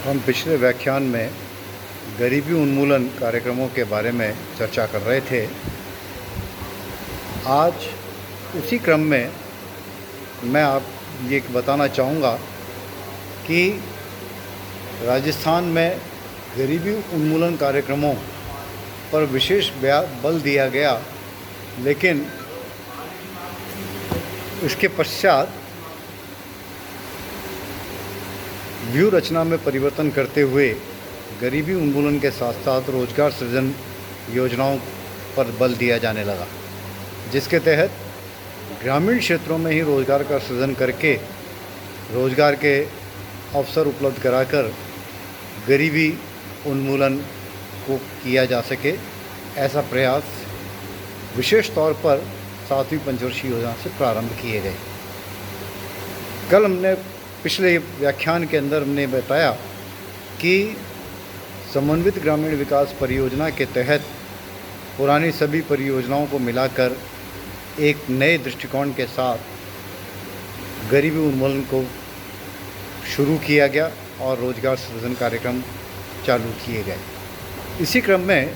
हम पिछले व्याख्यान में गरीबी उन्मूलन कार्यक्रमों के बारे में चर्चा कर रहे थे। आज उसी क्रम में मैं आप ये बताना चाहूँगा कि राजस्थान में गरीबी उन्मूलन कार्यक्रमों पर विशेष बल दिया गया, लेकिन इसके पश्चात व्यू रचना में परिवर्तन करते हुए गरीबी उन्मूलन के साथ साथ रोजगार सृजन योजनाओं पर बल दिया जाने लगा, जिसके तहत ग्रामीण क्षेत्रों में ही रोजगार का सृजन करके रोजगार के अवसर उपलब्ध कराकर गरीबी उन्मूलन को किया जा सके। ऐसा प्रयास विशेष तौर पर 7वीं पंचवर्षीय योजना से प्रारंभ किए गए। कल हमने पिछले व्याख्यान के अंदर हमने बताया कि समन्वित ग्रामीण विकास परियोजना के तहत पुरानी सभी परियोजनाओं को मिलाकर एक नए दृष्टिकोण के साथ गरीबी उन्मूलन को शुरू किया गया और रोजगार सृजन कार्यक्रम चालू किए गए। इसी क्रम में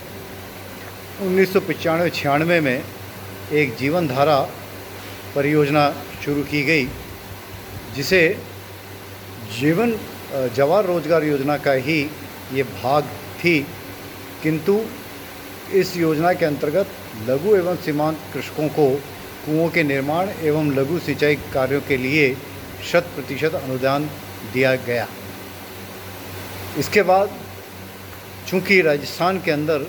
1995-96 में एक जीवन धारा परियोजना शुरू की गई, जिसे जवाहर रोजगार योजना का ही ये भाग थी, किंतु इस योजना के अंतर्गत लघु एवं सीमांत कृषकों को कुओं के निर्माण एवं लघु सिंचाई कार्यों के लिए 100% अनुदान दिया गया। इसके बाद चूँकि राजस्थान के अंदर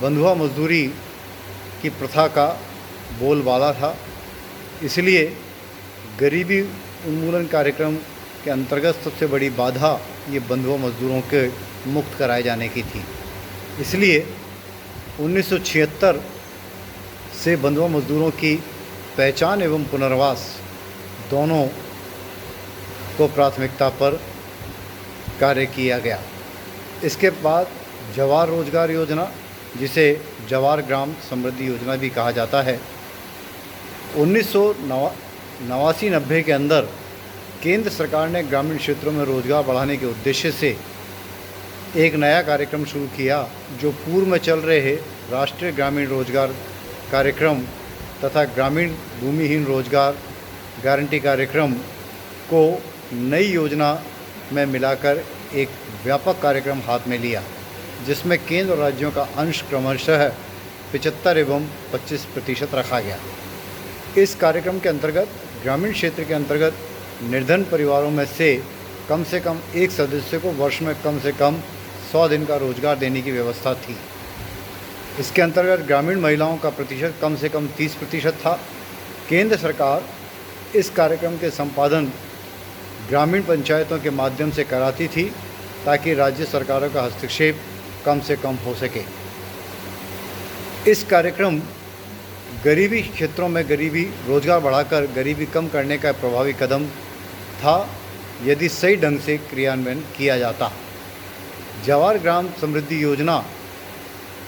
बंधुआ मजदूरी की प्रथा का बोलबाला था, इसलिए गरीबी उन्मूलन कार्यक्रम के अंतर्गत सबसे बड़ी बाधा ये बंधुआ मजदूरों के मुक्त कराए जाने की थी। इसलिए 1976 से बंधुआ मजदूरों की पहचान एवं पुनर्वास दोनों को प्राथमिकता पर कार्य किया गया। इसके बाद जवाहर रोजगार योजना, जिसे जवाहर ग्राम समृद्धि योजना भी कहा जाता है, 1989-90 के अंदर केंद्र सरकार ने ग्रामीण क्षेत्रों में रोजगार बढ़ाने के उद्देश्य से एक नया कार्यक्रम शुरू किया, जो पूर्व में चल रहे राष्ट्रीय ग्रामीण रोजगार कार्यक्रम तथा ग्रामीण भूमिहीन रोजगार गारंटी कार्यक्रम को नई योजना में मिलाकर एक व्यापक कार्यक्रम हाथ में लिया, जिसमें केंद्र और राज्यों का अंश क्रमशः 75 एवं 25% रखा गया। इस कार्यक्रम के अंतर्गत ग्रामीण क्षेत्र के अंतर्गत निर्धन परिवारों में से कम एक सदस्य को वर्ष में कम से कम 100 दिन का रोजगार देने की व्यवस्था थी। इसके अंतर्गत ग्रामीण महिलाओं का प्रतिशत कम से कम 30% था। केंद्र सरकार इस कार्यक्रम के संपादन ग्रामीण पंचायतों के माध्यम से कराती थी, ताकि राज्य सरकारों का हस्तक्षेप कम से कम हो सके। इस कार्यक्रम गरीबी क्षेत्रों में रोजगार बढ़ाकर गरीबी कम करने का प्रभावी कदम था, यदि सही ढंग से क्रियान्वयन किया जाता। जवाहर ग्राम समृद्धि योजना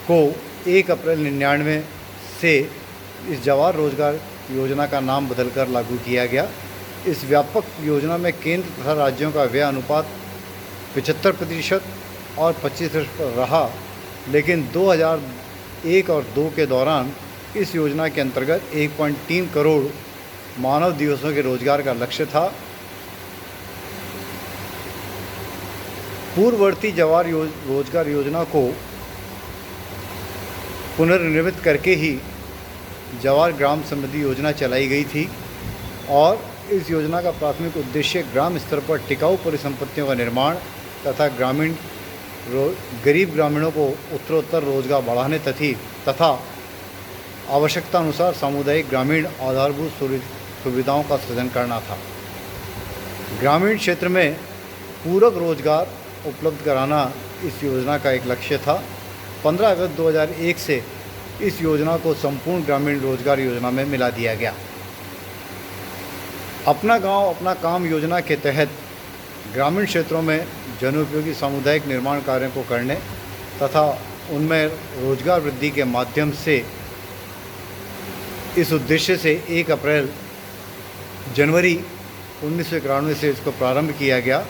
को 1 अप्रैल 99 से इस जवाहर रोजगार योजना का नाम बदलकर लागू किया गया। इस व्यापक योजना में केंद्र तथा राज्यों का व्यय अनुपात 75% और 25% रहा, लेकिन 2001 और 2 के दौरान इस योजना के अंतर्गत 1.3 करोड़ मानव दिवसों के रोजगार का लक्ष्य था। पूर्ववर्ती जवाहर रोजगार योजना को पुनर्निर्मित करके ही जवाहर ग्राम समृद्धि योजना चलाई गई थी, और इस योजना का प्राथमिक उद्देश्य ग्राम स्तर पर टिकाऊ परिसंपत्तियों का निर्माण तथा गरीब ग्रामीणों को उत्तरोत्तर रोजगार बढ़ाने तथा आवश्यकता अनुसार सामुदायिक ग्रामीण आधारभूत सुविधाओं का सृजन करना था। ग्रामीण क्षेत्र में पूरक रोजगार उपलब्ध कराना इस योजना का एक लक्ष्य था। 15 अगस्त 2001 से इस योजना को संपूर्ण ग्रामीण रोजगार योजना में मिला दिया गया। अपना गांव अपना काम योजना के तहत ग्रामीण क्षेत्रों में जनोपयोगी सामुदायिक निर्माण कार्यों को करने तथा उनमें रोजगार वृद्धि के माध्यम से इस उद्देश्य से 1 अप्रैल जनवरी 1991 से इसको प्रारंभ किया गया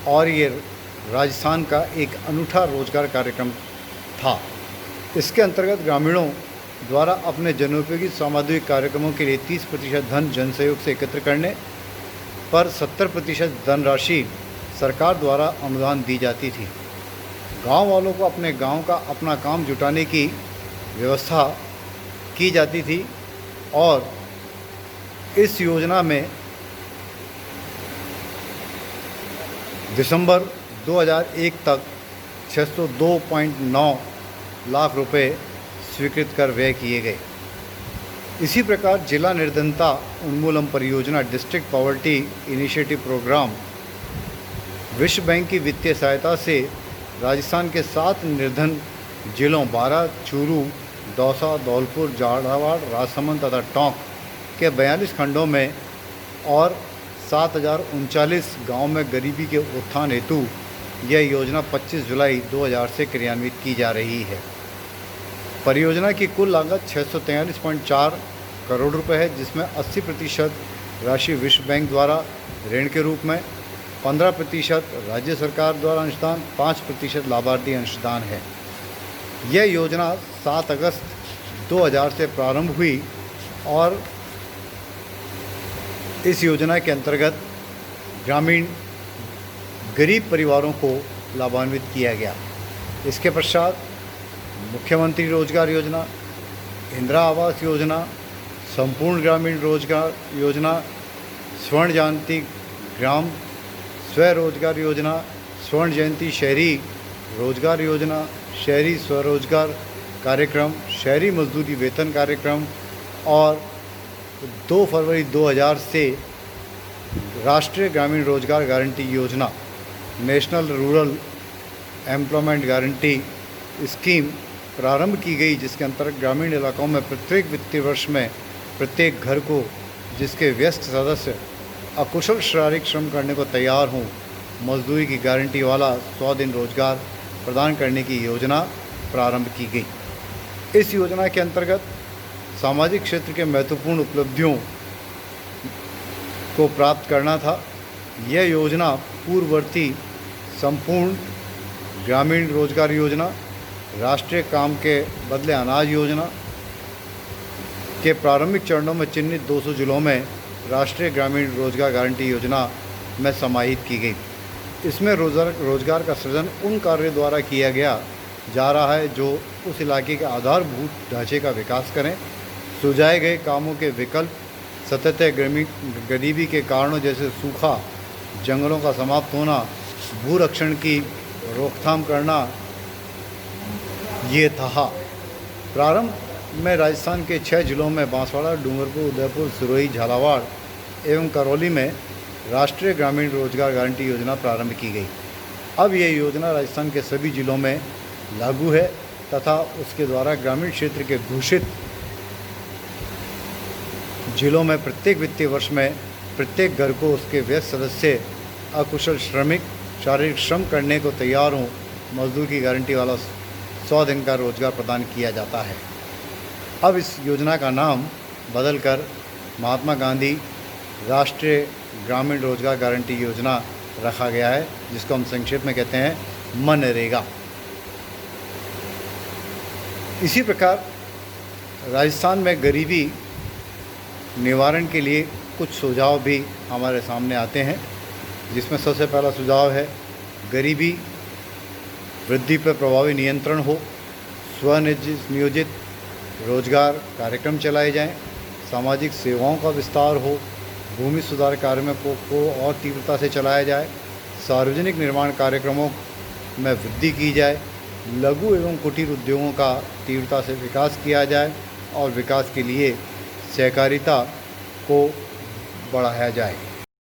और ये राजस्थान का एक अनूठा रोजगार कार्यक्रम था। इसके अंतर्गत ग्रामीणों द्वारा अपने जनोपयोगी सामूहिक कार्यक्रमों के लिए 30% धन जन सहयोग से एकत्र करने पर 70% धनराशि सरकार द्वारा अनुदान दी जाती थी। गांव वालों को अपने गांव का अपना काम जुटाने की व्यवस्था की जाती थी और इस योजना में दिसंबर 2001 तक 602.9 लाख रुपए स्वीकृत कर व्यय किए गए। इसी प्रकार जिला निर्धनता उन्मूलन परियोजना डिस्ट्रिक्ट पॉवर्टी इनिशिएटिव प्रोग्राम विश्व बैंक की वित्तीय सहायता से राजस्थान के 7 निर्धन जिलों बारां, चूरू, दौसा, धौलपुर, झालावाड़, राजसमंद तथा टोंक के 42 खंडों में और 7039 गाँव में गरीबी के उत्थान हेतु यह योजना 25 जुलाई 2000 से क्रियान्वित की जा रही है। परियोजना की कुल लागत 643.4 करोड़ रुपए है, जिसमें 80% राशि विश्व बैंक द्वारा ऋण के रूप में, 15% राज्य सरकार द्वारा अंशदान, 5% लाभार्थी अंशदान है। यह योजना 7 अगस्त 2000 से प्रारंभ हुई और इस योजना के अंतर्गत ग्रामीण गरीब परिवारों को लाभान्वित किया गया। इसके पश्चात मुख्यमंत्री रोजगार योजना, इंदिरा आवास योजना, संपूर्ण ग्रामीण रोजगार योजना, स्वर्ण जयंती ग्राम स्वरोजगार योजना, स्वर्ण जयंती शहरी रोजगार योजना, शहरी स्वरोजगार कार्यक्रम, शहरी मजदूरी वेतन कार्यक्रम और 2 फरवरी 2000 से राष्ट्रीय ग्रामीण रोजगार गारंटी योजना, national rural employment guarantee scheme प्रारंभ की गई, जिसके अंतर्गत ग्रामीण इलाकों में प्रत्येक वित्तीय वर्ष में प्रत्येक घर को जिसके व्यस्त सदस्य अकुशल शारीरिक श्रम करने को तैयार हों, मजदूरी की गारंटी वाला 100 दिन रोजगार प्रदान करने की योजना प्रारंभ की गई। इस योजना के अंतर्गत सामाजिक क्षेत्र के महत्वपूर्ण उपलब्धियों को प्राप्त करना था। यह योजना पूर्ववर्ती संपूर्ण ग्रामीण रोजगार योजना, राष्ट्रीय काम के बदले अनाज योजना के प्रारंभिक चरणों में चिन्हित 200 जिलों में राष्ट्रीय ग्रामीण रोजगार गारंटी योजना में समाहित की गई। इसमें रोजगार का सृजन उन कार्यों द्वारा किया गया जा रहा है जो उस इलाके के आधारभूत ढांचे का विकास करें। सुझाए गए कामों के विकल्प सतत गरीबी के कारणों जैसे सूखा, जंगलों का समाप्त होना, भूरक्षण की रोकथाम करना ये था। प्रारंभ में राजस्थान के 6 जिलों में बांसवाड़ा, डूंगरपुर, उदयपुर, सिरोही, झालावाड़ एवं करौली में राष्ट्रीय ग्रामीण रोजगार गारंटी योजना प्रारंभ की गई। अब यह योजना राजस्थान के सभी जिलों में लागू है तथा उसके द्वारा ग्रामीण क्षेत्र के घोषित जिलों में प्रत्येक वित्तीय वर्ष में प्रत्येक घर को उसके व्यस्त सदस्य अकुशल श्रमिक शारीरिक श्रम करने को तैयार हों, मजदूर की गारंटी वाला 100 दिन का रोजगार प्रदान किया जाता है। अब इस योजना का नाम बदलकर महात्मा गांधी राष्ट्रीय ग्रामीण रोजगार गारंटी योजना रखा गया है, जिसको हम संक्षेप में कहते हैं मनरेगा। इसी प्रकार राजस्थान में गरीबी निवारण के लिए कुछ सुझाव भी हमारे सामने आते हैं, जिसमें सबसे पहला सुझाव है गरीबी वृद्धि पर प्रभावी नियंत्रण हो, स्वनियोजित रोजगार कार्यक्रम चलाए जाएं, सामाजिक सेवाओं का विस्तार हो, भूमि सुधार कार्यों को और तीव्रता से चलाया जाए, सार्वजनिक निर्माण कार्यक्रमों में वृद्धि की जाए, लघु एवं कुटीर उद्योगों का तीव्रता से विकास किया जाए और विकास के लिए सहकारिता को बढ़ाया जाए।